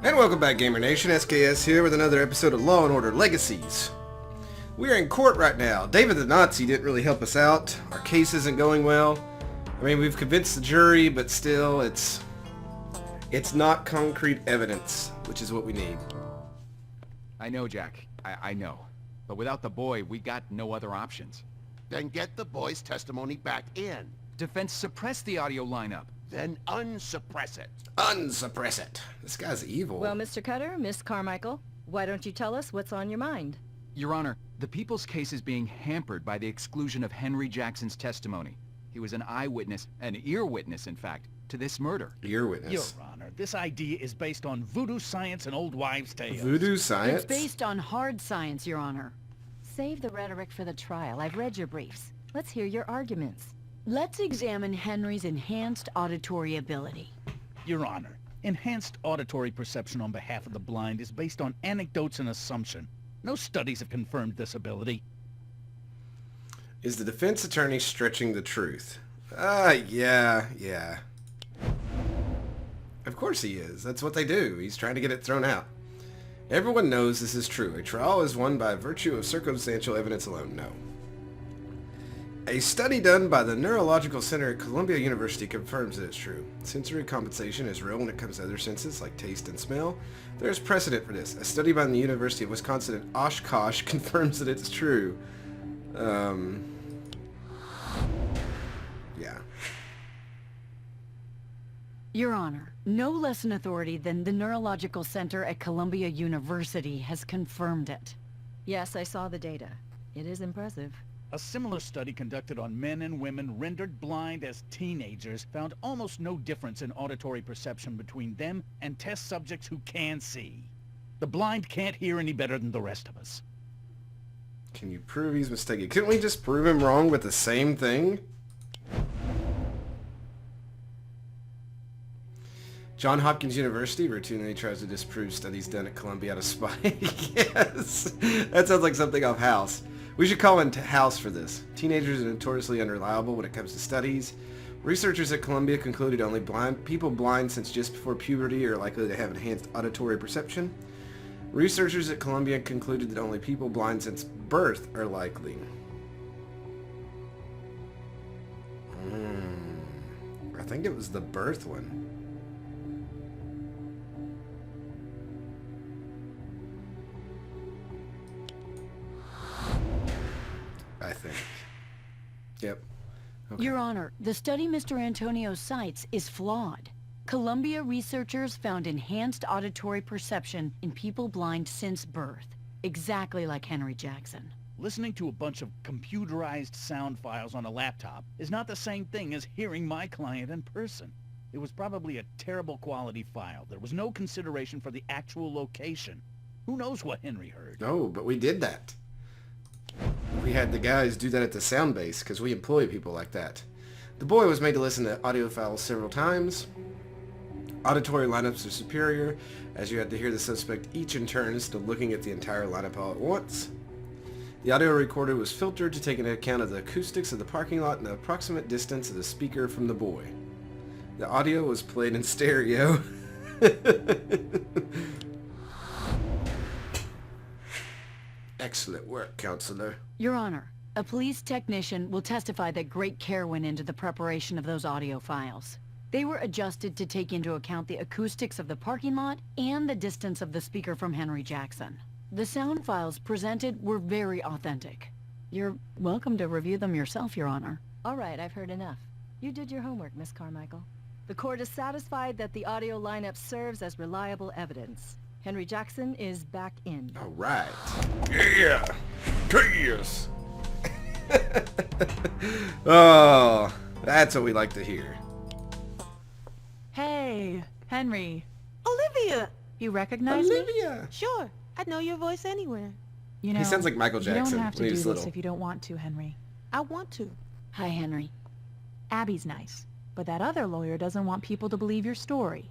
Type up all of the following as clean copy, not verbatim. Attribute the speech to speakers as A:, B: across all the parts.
A: And welcome back, Gamer Nation. SKS here with another episode of Law & Order Legacies. We are in court right now. David the Nazi didn't really help us out. Our case isn't going well. I mean, we've convinced the jury, but still, it's not concrete evidence, which is what we need.
B: I know, Jack. I know. But without the boy, we got no other options.
C: Then get the boy's testimony back in.
B: Defense suppressed the audio lineup.
C: Then unsuppress it.
A: Unsuppress it. This guy's evil.
D: Well, Mr. Cutter, Miss Carmichael, why don't you tell us what's on your mind?
B: Your Honor, the people's case is being hampered by the exclusion of Henry Jackson's testimony. He was an eyewitness, an ear witness, in fact, to this murder.
A: Ear witness.
E: Your Honor, this idea is based on voodoo science and old wives' tales.
A: Voodoo science?
D: It's based on hard science, Your Honor. Save the rhetoric for the trial. I've read your briefs. Let's hear your arguments. Let's examine Henry's enhanced auditory ability.
E: Your Honor, enhanced auditory perception on behalf of the blind is based on anecdotes and assumption. No studies have confirmed this ability.
A: Is the defense attorney stretching the truth? Yeah. Of course he is. That's what they do. He's trying to get it thrown out. Everyone knows this is true. A trial is won by virtue of circumstantial evidence alone. No. A study done by the Neurological Center at Columbia University confirms that it's true. Sensory compensation is real when it comes to other senses like taste and smell. There is precedent for this. A study by the University of Wisconsin at Oshkosh confirms that it's true. Yeah.
D: Your Honor, no less an authority than the Neurological Center at Columbia University has confirmed it. Yes, I saw the data. It is impressive.
E: A similar study conducted on men and women rendered blind as teenagers found almost no difference in auditory perception between them and test subjects who can see. The blind can't hear any better than the rest of us.
A: Can you prove he's mistaken? Couldn't we just prove him wrong with the same thing? Johns Hopkins University routinely tries to disprove studies done at Columbia out of spite. Yes, that sounds like something off House. We should call in House for this. Teenagers are notoriously unreliable when it comes to studies. Researchers at Columbia concluded only people blind since just before puberty are likely to have enhanced auditory perception. Researchers at Columbia concluded that only people blind since birth are likely. I think it was the birth one. I think. Yep. Okay.
D: Your Honor, the study Mr. Antonio cites is flawed. Columbia researchers found enhanced auditory perception in people blind since birth, exactly like Henry Jackson.
E: Listening to a bunch of computerized sound files on a laptop is not the same thing as hearing my client in person. It was probably a terrible quality file. There was no consideration for the actual location. Who knows what Henry heard?
A: No, but we did that. We had the guys do that at the sound base because we employ people like that. The boy was made to listen to audio files several times. Auditory lineups are superior, as you had to hear the suspect each in turn instead of looking at the entire lineup all at once. The audio recorder was filtered to take into account of the acoustics of the parking lot and the approximate distance of the speaker from the boy. The audio was played in stereo. Excellent work, counselor.
D: Your Honor, a police technician will testify that great care went into the preparation of those audio files. They were adjusted to take into account the acoustics of the parking lot and the distance of the speaker from Henry Jackson. The sound files presented were very authentic. You're welcome to review them yourself, Your Honor. All right, I've heard enough. You did your homework, Miss Carmichael. The court is satisfied that the audio lineup serves as reliable evidence. Henry Jackson is back in.
A: All right.
C: Yeah! Cheers!
A: Oh, that's what we like to hear.
F: Hey, Henry.
G: Olivia!
F: You recognize me?
A: Olivia!
G: Sure, I'd know your voice anywhere.
F: You know,
A: He sounds like Michael
F: you
A: Jackson
F: don't have to
A: when he
F: do
A: was
F: this
A: little.
F: if you don't want to, Henry.
G: I want to.
D: Hi, Henry.
F: Abbie's nice, but that other lawyer doesn't want people to believe your story.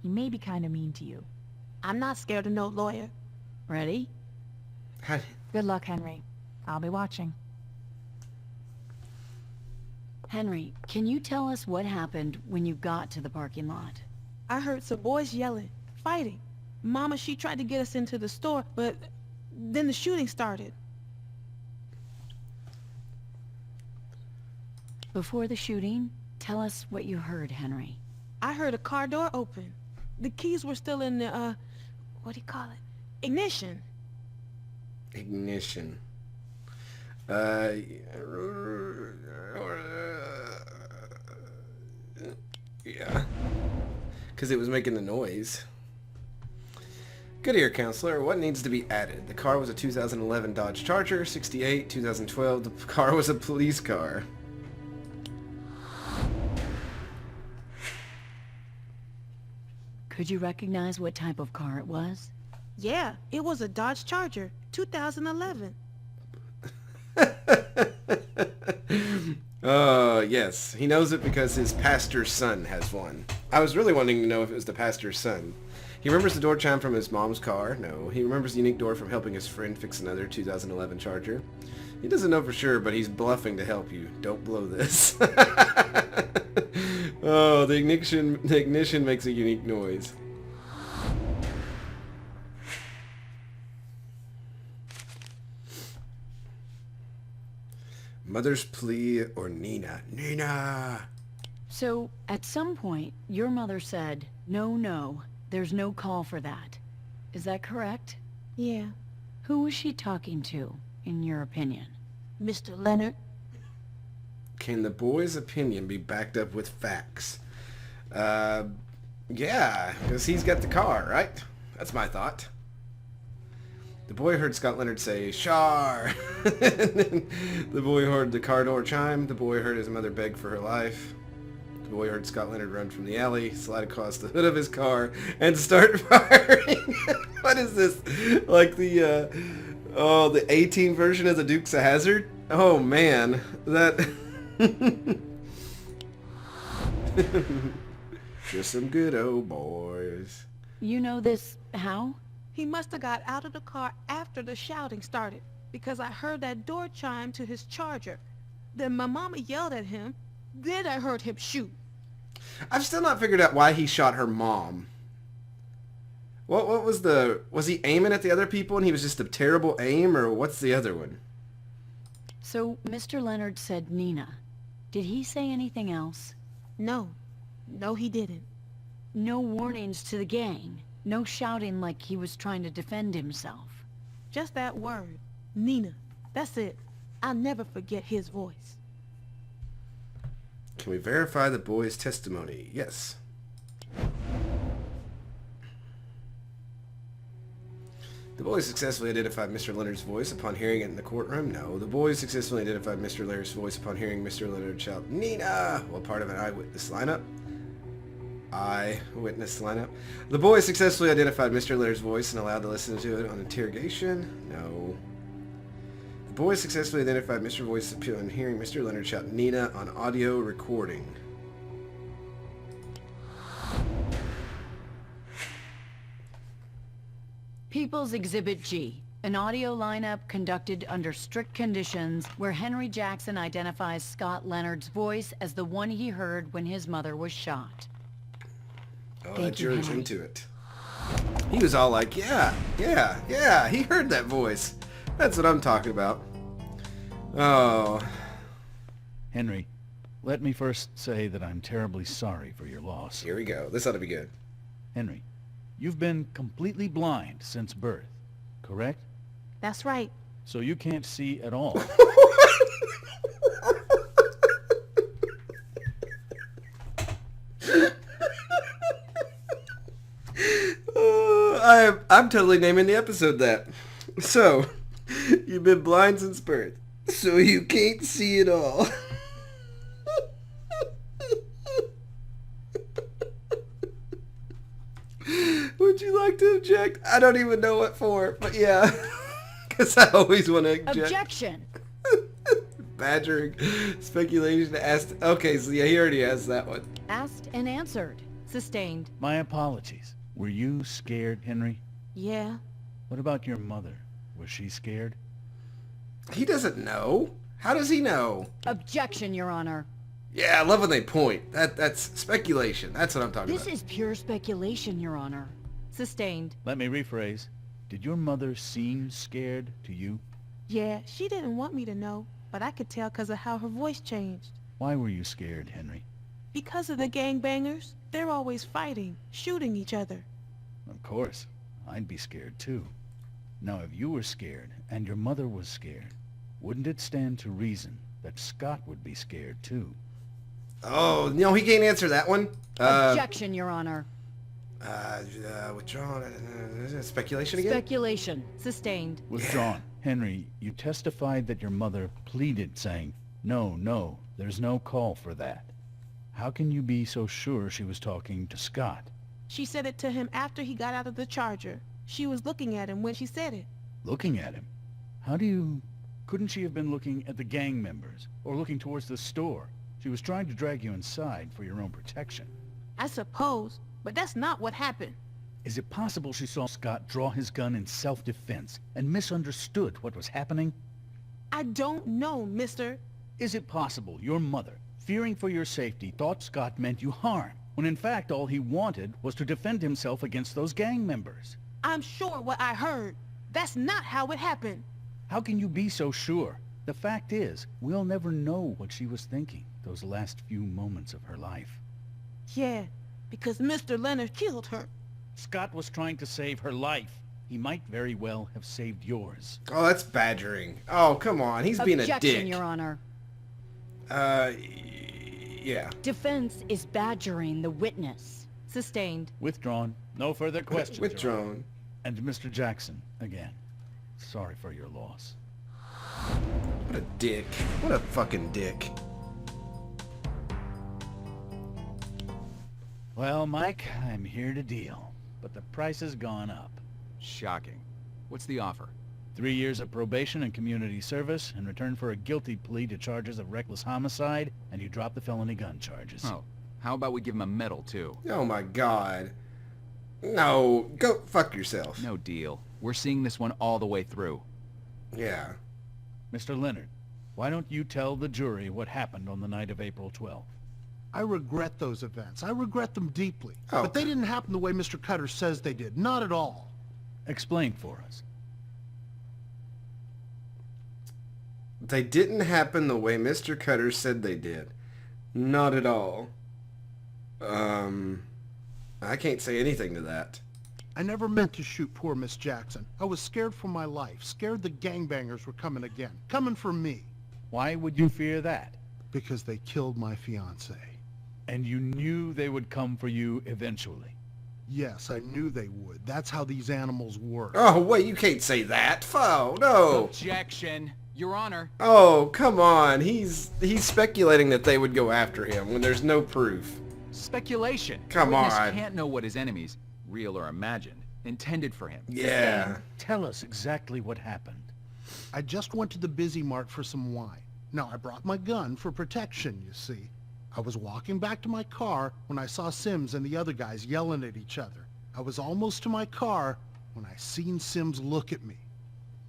F: He may be kind of mean to you.
G: I'm not scared of no lawyer.
D: Ready?
F: Good luck, Henry. I'll be watching.
D: Henry, can you tell us what happened when you got to the parking lot?
G: I heard some boys yelling, fighting. Mama, she tried to get us into the store, but then the shooting started.
D: Before the shooting, tell us what you heard, Henry.
G: I heard a car door open. The keys were still in the, what do you call it? Ignition.
A: Ignition. Yeah. Because it was making the noise. Good ear, counselor. What needs to be added? The car was a 2011 Dodge Charger, 68, 2012. The car was a police car.
D: Could you recognize what type of car it was?
G: Yeah, it was a Dodge Charger, 2011.
A: Yes. He knows it because his pastor's son has one. I was really wanting to know if it was the pastor's son. He remembers the door chime from his mom's car. No. He remembers the unique door from helping his friend fix another 2011 Charger. He doesn't know for sure, but he's bluffing to help you. Don't blow this. Oh, the ignition makes a unique noise. Mother's plea or Nina? Nina!
D: So, at some point, your mother said, no, there's no call for that. Is that correct?
G: Yeah.
D: Who was she talking to, in your opinion?
G: Mr. Leonard.
A: Can the boy's opinion be backed up with facts? Yeah, because he's got the car, right? That's my thought. The boy heard Scott Leonard say, "Shar!" The boy heard the car door chime. The boy heard his mother beg for her life. The boy heard Scott Leonard run from the alley, slide across the hood of his car, and start firing. What is this? Like the 18 version of the Dukes of Hazzard? Oh, man. That... Just some good old boys.
D: You know this how?
G: He must have got out of the car after the shouting started, because I heard that door chime to his Charger. Then my mama yelled at him. Then I heard him shoot.
A: I've still not figured out why he shot her mom. What was the... Was he aiming at the other people and he was just a terrible aim, or what's the other one?
D: So, Mr. Leonard said Nina. Did he say anything else?
G: No. No, he didn't.
D: No warnings to the gang? No shouting like he was trying to defend himself?
G: Just that word. Nina. That's it. I'll never forget his voice.
A: Can we verify the boy's testimony? Yes. The boy successfully identified Mr. Leonard's voice upon hearing it in the courtroom. No. The boy successfully identified Mr. Leonard's voice upon hearing Mr. Leonard shout, "Nina!" while part of an eyewitness lineup. The boy successfully identified Mr. Leonard's voice and allowed to listen to it on interrogation. No. The boy successfully identified Mr. Voice upon hearing Mr. Leonard shout Nina on audio recording.
D: People's Exhibit G. An audio lineup conducted under strict conditions where Henry Jackson identifies Scott Leonard's voice as the one he heard when his mother was shot.
A: Oh,
D: Thank
A: that
D: you,
A: jury's
D: Henry.
A: into it. He was all like, yeah, he heard that voice. That's what I'm talking about. Oh.
E: Henry, let me first say that I'm terribly sorry for your loss.
A: Here we go. This ought to be good.
E: Henry, you've been completely blind since birth, correct?
G: That's right.
E: So you can't see at all.
A: I'm totally naming the episode that. So, you've been blind since birth, so you can't see it all. Would you like to object? I don't even know what for, but yeah. Because I always want to object.
D: Objection!
A: Badgering, speculation, asked. Okay, so yeah, he already asked that one.
D: Asked and answered. Sustained.
E: My apologies. Were you scared, Henry?
G: Yeah.
E: What about your mother? Was she scared?
A: He doesn't know. How does he know?
D: Objection, Your Honor.
A: Yeah, I love when they point. That's speculation. That's what I'm talking
D: This
A: about.
D: is pure speculation, Your Honor. Sustained.
E: Let me rephrase. Did your mother seem scared to you?
G: Yeah, she didn't want me to know, but I could tell because of how her voice changed.
E: Why were you scared, Henry?
G: Because of the gangbangers. They're always fighting, shooting each other.
E: Of course. I'd be scared too. Now, if you were scared, and your mother was scared, wouldn't it stand to reason that Scott would be scared too?
A: Oh, no, he can't answer that one.
D: Objection, Your Honor.
A: Withdrawn. Speculation again?
D: Speculation. Sustained.
E: Withdrawn. Henry, you testified that your mother pleaded, saying, no, there's no call for that. How can you be so sure she was talking to Scott?
G: She said it to him after he got out of the Charger. She was looking at him when she said it.
E: Looking at him? Couldn't she have been looking at the gang members, or looking towards the store? She was trying to drag you inside for your own protection.
G: I suppose, but that's not what happened.
E: Is it possible she saw Scott draw his gun in self-defense and misunderstood what was happening?
G: I don't know, mister.
E: Is it possible your mother, fearing for your safety, thought Scott meant you harm, when in fact all he wanted was to defend himself against those gang members?
G: I'm sure what I heard. That's not how it happened.
E: How can you be so sure? The fact is, we'll never know what she was thinking those last few moments of her life.
G: Yeah, because Mr. Leonard killed her.
E: Scott was trying to save her life. He might very well have saved yours.
A: Oh, that's badgering. Oh, come on. He's being a dick.
D: Objection, Your Honor.
A: Yeah.
D: Defense is badgering the witness. Sustained.
E: Withdrawn. No further questions. Your Honor.
A: Withdrawn.
E: And Mr. Jackson, again, sorry for your loss.
A: What a dick. What a fucking dick.
E: Well, Mike, I'm here to deal, but the price has gone up.
B: Shocking. What's the offer?
E: 3 years of probation and community service in return for a guilty plea to charges of reckless homicide, and you drop the felony gun charges.
B: Oh, how about we give him a medal, too?
A: Oh my god. No, go fuck yourself.
B: No deal. We're seeing this one all the way through.
A: Yeah.
E: Mr. Leonard, why don't you tell the jury what happened on the night of April 12th?
H: I regret those events. I regret them deeply.
A: Oh.
H: But they didn't happen the way Mr. Cutter says they did. Not at all.
E: Explain for us.
A: They didn't happen the way Mr. Cutter said they did. Not at all. I can't say anything to that.
H: I never meant to shoot poor Miss Jackson. I was scared for my life. Scared the gangbangers were coming again. Coming for me.
E: Why would you fear that?
H: Because they killed my fiancée.
E: And you knew they would come for you eventually.
H: Yes, I knew they would. That's how these animals work.
A: Oh, wait, you can't say that. Oh, no.
B: Objection. Your Honor.
A: Oh, come on. He's speculating that they would go after him when there's no proof.
B: Speculation.
A: Come
B: Witness
A: on.
B: Can't know what his enemies, real or imagined, intended for him.
A: Yeah.
E: Tell us exactly what happened.
H: I just went to the Busy Mart for some wine. Now, I brought my gun for protection, you see. I was walking back to my car when I saw Sims and the other guys yelling at each other. I was almost to my car when I seen Sims look at me.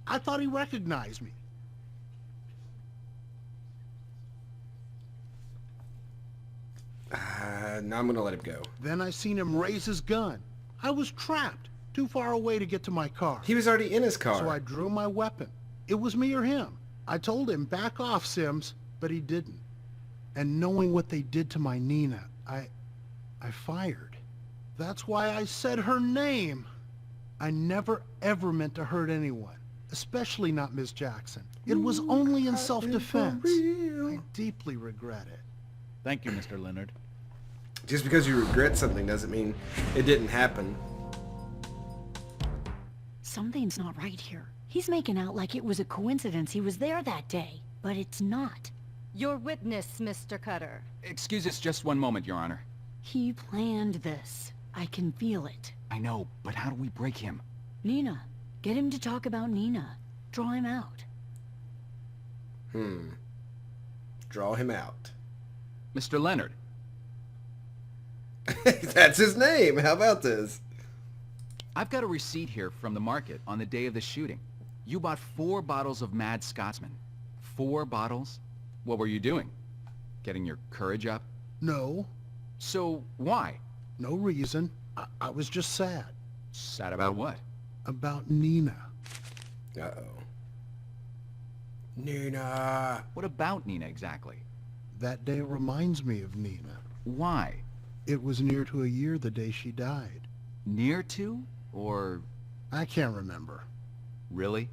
H: I thought he recognized me.
A: Now I'm gonna let him go.
H: Then I seen him raise his gun. I was trapped, too far away to get to my car.
A: He was already in his car.
H: So I drew my weapon. It was me or him. I told him, back off, Sims, but he didn't. And knowing what they did to my Nina, I fired. That's why I said her name. I never ever meant to hurt anyone, especially not Miss Jackson. It was only in self-defense. I deeply regret it.
E: Thank you, Mr. Leonard.
A: Just because you regret something doesn't mean it didn't happen.
D: Something's not right here. He's making out like it was a coincidence he was there that day, but it's not.
I: Your witness, Mr. Cutter.
B: Excuse us just one moment, Your Honor.
D: He planned this. I can feel it.
B: I know, but how do we break him?
D: Nina. Get him to talk about Nina. Draw him out.
A: Draw him out.
B: Mr. Leonard.
A: That's his name. How about this?
B: I've got a receipt here from the market on the day of the shooting. You bought 4 bottles of Mad Scotsman. 4 bottles? What were you doing? Getting your courage up?
H: No,
B: So, why?
H: no reason. I was just sad.
B: Sad about what?
H: About Nina.
A: Uh-oh. Nina!
B: What about Nina exactly?
H: That day reminds me of Nina.
B: Why?
H: It was near to a year the day she died.
B: Near to? Or...
H: I can't remember.
B: Really?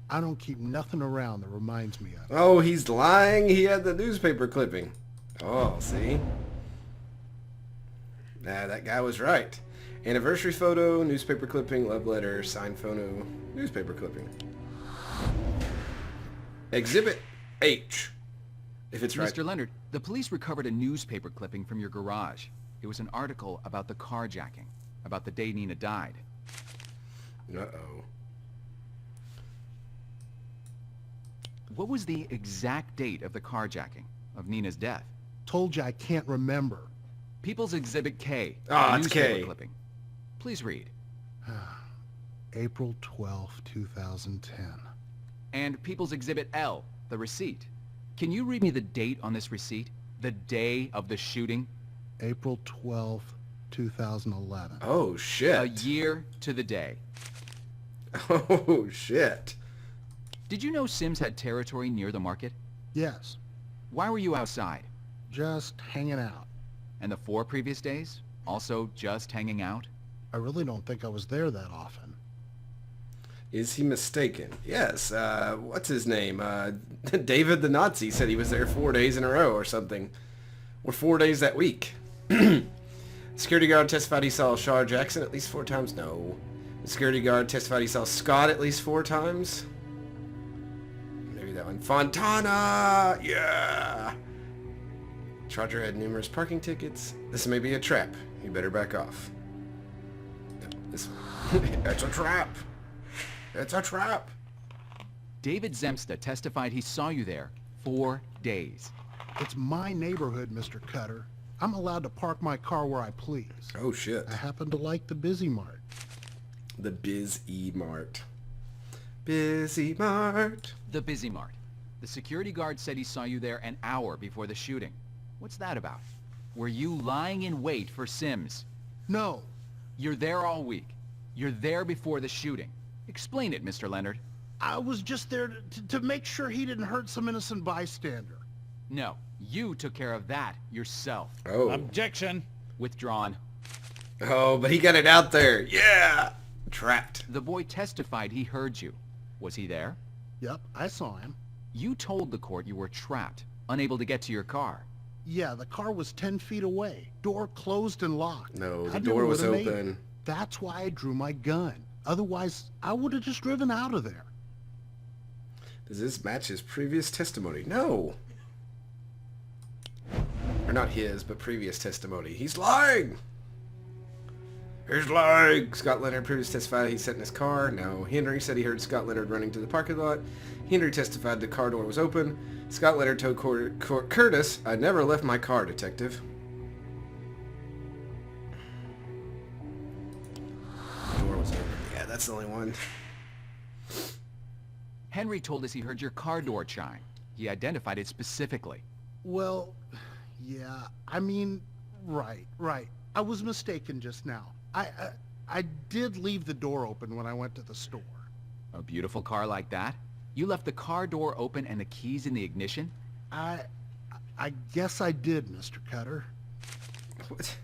H: I don't keep nothing around that reminds me of it.
A: Oh, he's lying. He had the newspaper clipping. Oh, see? Nah, that guy was right. Anniversary photo, newspaper clipping, love letter, signed photo, newspaper clipping. Exhibit H. If it's right.
B: Mr. Leonard, the police recovered a newspaper clipping from your garage. It was an article about the carjacking, about the day Nina died.
A: Uh-oh.
B: What was the exact date of the carjacking, of Nina's death?
H: Told you I can't remember.
B: People's Exhibit K.
A: Ah,
B: the
A: it's
B: newspaper
A: K.
B: clipping. Please read.
H: April 12, 2010.
B: And People's Exhibit L, the receipt. Can you read me the date on this receipt? The day of the shooting?
H: April 12, 2011.
A: Oh, shit.
B: A year to the day.
A: Oh, shit.
B: Did you know Sims had territory near the market?
H: Yes,
B: Why were you outside?
H: just hanging out.
B: And the 4 previous days? Also just hanging out?
H: I really don't think I was there that often.
A: Is he mistaken? Yes. What's his name? David the Nazi said he was there 4 days in a row or something. Or 4 days that week. Security guard testified he saw Shar Jackson at least 4 times. No. The security guard testified he saw Scott at least 4 times. Maybe that one. Fontana! Yeah! Charger had numerous parking tickets. This may be a trap. You better back off. No, this It's a trap! It's a trap!
B: David Zemsta testified he saw you there 4 days.
H: It's my neighborhood, Mr. Cutter. I'm allowed to park my car where I please.
A: Oh, shit.
H: I happen to like the Busy Mart.
A: The Biz-E Mart. Busy Mart.
B: The Busy Mart. The security guard said he saw you there an hour before the shooting. What's that about? Were you lying in wait for Sims?
H: No,
B: You're there all week. You're there before the shooting. Explain it, Mr. Leonard.
H: I was just there to make sure he didn't hurt some innocent bystander.
B: No, you took care of that yourself.
A: Oh.
E: Objection.
B: Withdrawn.
A: Oh, but he got it out there. Yeah! Trapped.
B: The boy testified he heard you. Was he there?
H: Yep, I saw him.
B: You told the court you were trapped, unable to get to your car.
H: Yeah, the car was 10 feet away. Door closed and locked.
A: No, the
H: I
A: door
H: never
A: was
H: would've made it.
A: open.
H: That's why I drew my gun. Otherwise, I would have just driven out of there.
A: Does this match his previous testimony? No. Or not his, but previous testimony. He's lying! He's lying! Scott Leonard previously testified he sat in his car. No. Henry said he heard Scott Leonard running to the parking lot. Henry testified the car door was open. Scott Leonard told Curtis, I never left my car, detective. Door was open. Yeah, that's the only one.
B: Henry told us he heard your car door chime. He identified it specifically.
H: Well, yeah, I mean, right. I was mistaken just now. I did leave the door open when I went to the store.
B: A beautiful car like that? You left the car door open and the keys in the ignition?
H: I guess I did, Mr. Cutter.
A: What?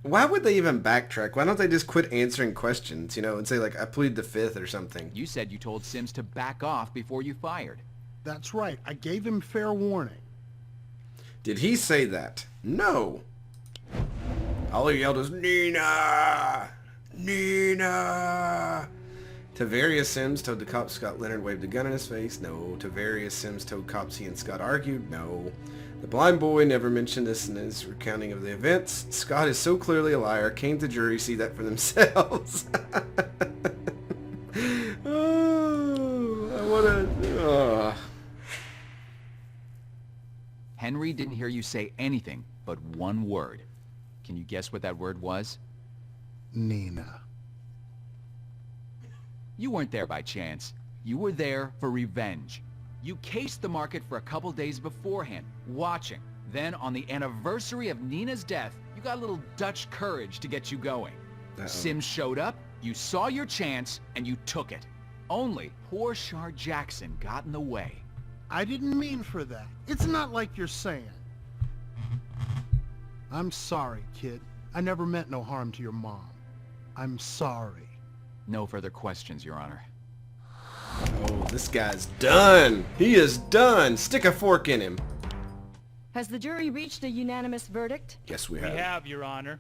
A: Why would they even backtrack? Why don't they just quit answering questions, and say, like, I plead the fifth or something?
B: You said you told Sims to back off before you fired.
H: That's right. I gave him fair warning.
A: Did he say that? No. All he yelled was, Nina! Nina! Tavarius Sims told the cops Scott Leonard waved a gun in his face. No. Tavarius Sims told cops he and Scott argued. No. The blind boy never mentioned this in his recounting of the events. Scott is so clearly a liar. Can't the jury see that for themselves? Oh, I want to...
B: Henry didn't hear you say anything but one word. Can you guess what that word was?
H: Nina.
B: You weren't there by chance. You were there for revenge. You cased the market for a couple days beforehand, watching. Then, on the anniversary of Nina's death, you got a little Dutch courage to get you going. Sims showed up, you saw your chance, and you took it. Only poor Shar Jackson got in the way.
H: I didn't mean for that. It's not like you're saying. I'm sorry, kid. I never meant no harm to your mom. I'm sorry.
B: No further questions, Your Honor.
A: Oh, this guy's done. He is done. Stick a fork in him.
I: Has the jury reached a unanimous verdict?
A: Yes, we
J: We
A: have.
J: have, Your Honor.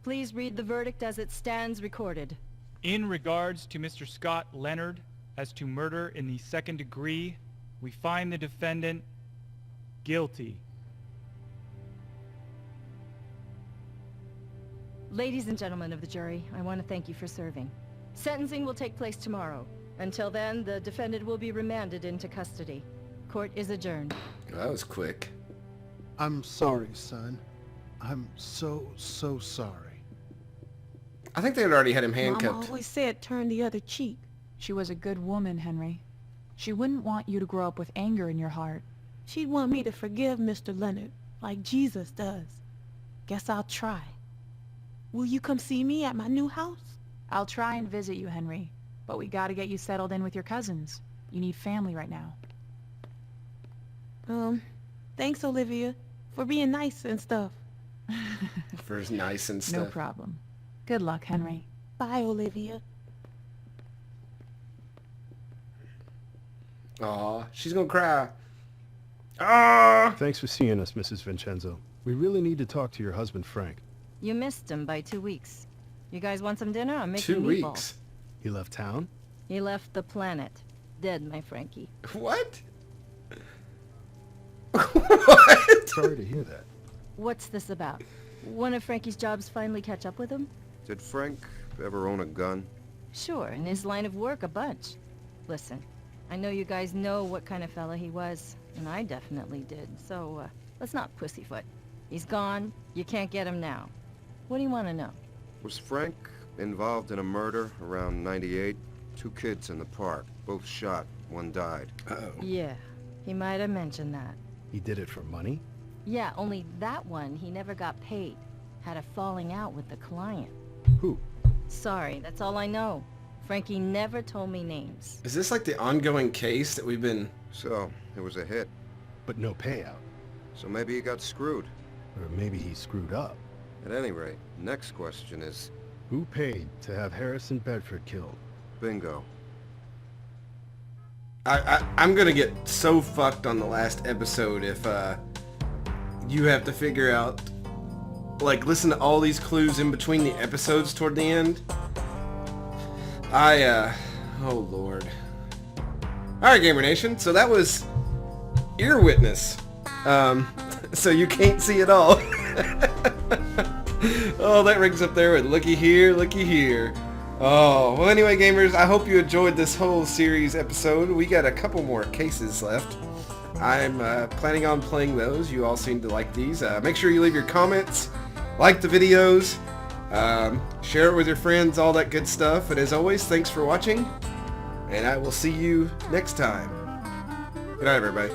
I: Please read the verdict as it stands recorded.
J: In regards to Mr. Scott Leonard, as to murder in the second degree, we find the defendant guilty.
I: Ladies and gentlemen of the jury, I want to thank you for serving. Sentencing will take place tomorrow. Until then, the defendant will be remanded into custody. Court is adjourned.
A: That was quick.
H: I'm sorry, son. I'm so sorry.
A: I think they had already had him
G: Mama
A: handcuffed.
G: always said turn the other cheek.
F: She was a good woman, Henry. She wouldn't want you to grow up with anger in your heart.
G: She'd want me to forgive Mr. Leonard, like Jesus does. Guess I'll try. Will you come see me at my new house?
F: I'll try and visit you, Henry. But we gotta get you settled in with your cousins. You need family right now.
G: Thanks, Olivia, for being nice and stuff.
A: For his nice and stuff.
F: No problem. Good luck, Henry.
G: Bye, Olivia.
A: Aw, she's gonna cry. Ah!
K: Thanks for seeing us, Mrs. Vincenzo. We really need to talk to your husband, Frank.
I: You missed him by 2 weeks. You guys want some dinner? I'm making
A: 2
I: meatballs.
A: weeks.
K: He left town?
I: He left the planet. Dead, my Frankie.
A: What? What?
K: Sorry to hear that.
I: What's this about? One of Frankie's jobs finally catch up with him?
L: Did Frank ever own a gun?
I: Sure, in his line of work, a bunch. Listen, I know you guys know what kind of fella he was, and I definitely did, so, let's not pussyfoot. He's gone, you can't get him now. What do you want to know?
L: Was Frank involved in a murder around 98? 2 kids in the park, both shot, one died.
A: Uh-oh.
I: Yeah, he might have mentioned that.
K: He did it for money?
I: Yeah, only that one, he never got paid. Had a falling out with the client.
K: Who?
I: Sorry, that's all I know. Frankie never told me names.
A: Is this like the ongoing case that we've been...
L: So, it was a hit.
K: But no payout.
L: So maybe he got screwed.
K: Or maybe he screwed up.
L: At any rate, next question is...
K: Who paid to have Harrison Bedford killed?
L: Bingo.
A: I'm gonna get so fucked on the last episode if you have to figure out, like, listen to all these clues in between the episodes toward the end. Oh lord. Alright, Gamer Nation, so that was Ear Witness. So you can't see it all. Oh, that rings up there with looky here, looky here. Oh, well anyway, gamers, I hope you enjoyed this whole series episode. We got a couple more cases left. I'm planning on playing those. You all seem to like these. Make sure you leave your comments, like the videos, share it with your friends, all that good stuff. And as always, thanks for watching, and I will see you next time. Good night, everybody.